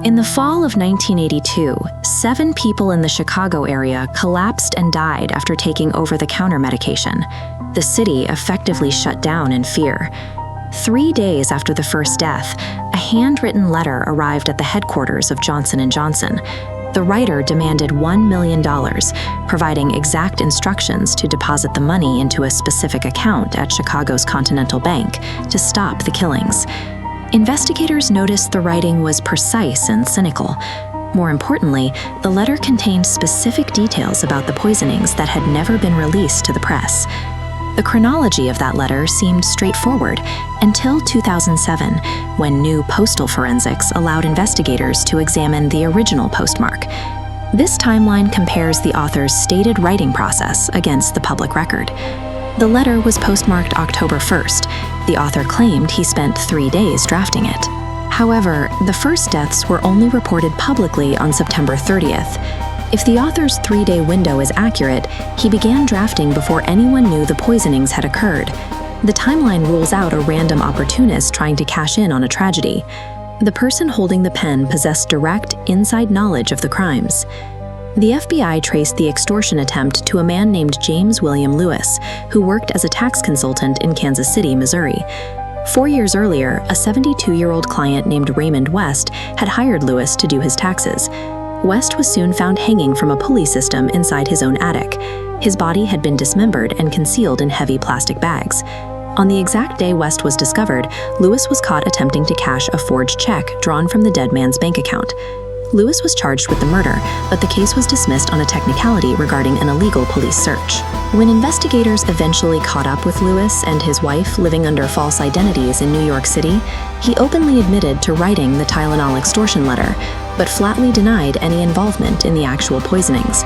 In the fall of 1982, 7 people in the Chicago area collapsed and died after taking over-the-counter medication. The city effectively shut down in fear. 3 days after the first death, a handwritten letter arrived at the headquarters of Johnson & Johnson. The writer demanded $1 million, providing exact instructions to deposit the money into a specific account at Chicago's Continental Bank to stop the killings. Investigators noticed the writing was precise and cynical. More importantly, the letter contained specific details about the poisonings that had never been released to the press. The chronology of that letter seemed straightforward until 2007, when new postal forensics allowed investigators to examine the original postmark. This timeline compares the author's stated writing process against the public record. The letter was postmarked October 1st. The author claimed he spent 3 days drafting it. However, the first deaths were only reported publicly on September 30th. If the author's 3-day window is accurate, he began drafting before anyone knew the poisonings had occurred. The timeline rules out a random opportunist trying to cash in on a tragedy. The person holding the pen possessed direct, inside knowledge of the crimes. The FBI traced the extortion attempt to a man named James William Lewis, who worked as a tax consultant in Kansas City, Missouri. 4 years earlier, a 72-year-old client named Raymond West had hired Lewis to do his taxes. West was soon found hanging from a pulley system inside his own attic. His body had been dismembered and concealed in heavy plastic bags. On the exact day West was discovered, Lewis was caught attempting to cash a forged check drawn from the dead man's bank account. Lewis was charged with the murder, but the case was dismissed on a technicality regarding an illegal police search. When investigators eventually caught up with Lewis and his wife living under false identities in New York City, he openly admitted to writing the Tylenol extortion letter, but flatly denied any involvement in the actual poisonings.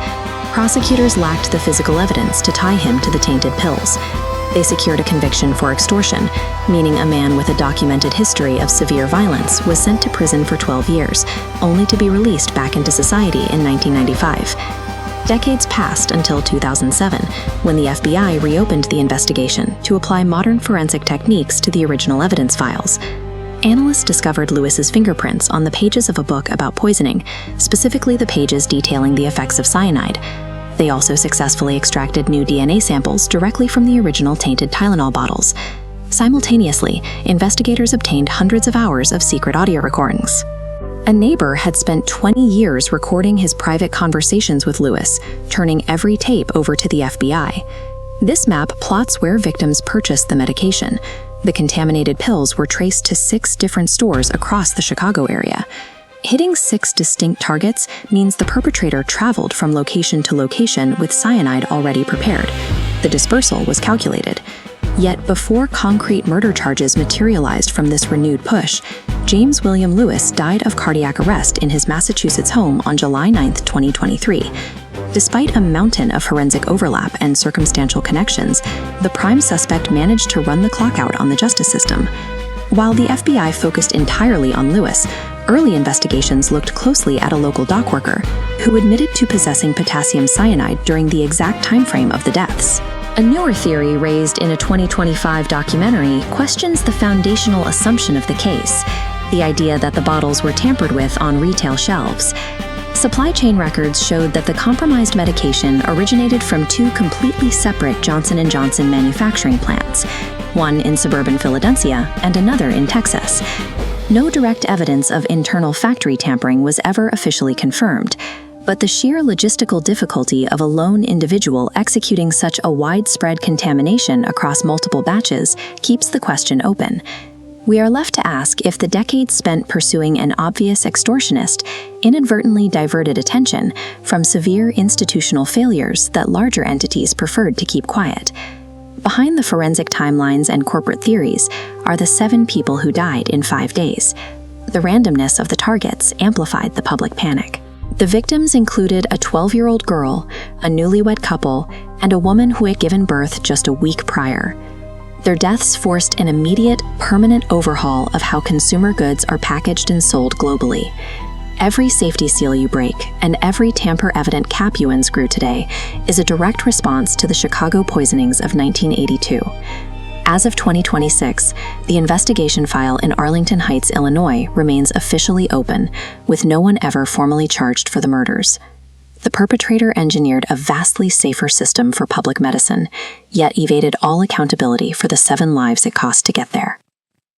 Prosecutors lacked the physical evidence to tie him to the tainted pills. They secured a conviction for extortion, meaning a man with a documented history of severe violence was sent to prison for 12 years, only to be released back into society in 1995. Decades passed until 2007, when the FBI reopened the investigation to apply modern forensic techniques to the original evidence files. Analysts discovered Lewis's fingerprints on the pages of a book about poisoning, specifically the pages detailing the effects of cyanide. They also successfully extracted new DNA samples directly from the original tainted Tylenol bottles. Simultaneously, investigators obtained hundreds of hours of secret audio recordings. A neighbor had spent 20 years recording his private conversations with Lewis, turning every tape over to the FBI. This map plots where victims purchased the medication. The contaminated pills were traced to 6 different stores across the Chicago area. Hitting 6 distinct targets means the perpetrator traveled from location to location with cyanide already prepared. The dispersal was calculated. Yet before concrete murder charges materialized from this renewed push, James William Lewis died of cardiac arrest in his Massachusetts home on July 9, 2023. Despite a mountain of forensic overlap and circumstantial connections, the prime suspect managed to run the clock out on the justice system. While the FBI focused entirely on Lewis, early investigations looked closely at a local dock worker who admitted to possessing potassium cyanide during the exact time frame of the deaths. A newer theory raised in a 2025 documentary questions the foundational assumption of the case, the idea that the bottles were tampered with on retail shelves. Supply chain records showed that the compromised medication originated from 2 completely separate Johnson & Johnson manufacturing plants, one in suburban Philadelphia and another in Texas. No direct evidence of internal factory tampering was ever officially confirmed, but the sheer logistical difficulty of a lone individual executing such a widespread contamination across multiple batches keeps the question open. We are left to ask if the decades spent pursuing an obvious extortionist inadvertently diverted attention from severe institutional failures that larger entities preferred to keep quiet. Behind the forensic timelines and corporate theories are the 7 people who died in 5 days. The randomness of the targets amplified the public panic. The victims included a 12-year-old girl, a newlywed couple, and a woman who had given birth just a week prior. Their deaths forced an immediate, permanent overhaul of how consumer goods are packaged and sold globally. Every safety seal you break and every tamper-evident cap you unscrew today is a direct response to the Chicago poisonings of 1982. As of 2026, the investigation file in Arlington Heights, Illinois, remains officially open, with no one ever formally charged for the murders. The perpetrator engineered a vastly safer system for public medicine, yet evaded all accountability for the 7 lives it cost to get there.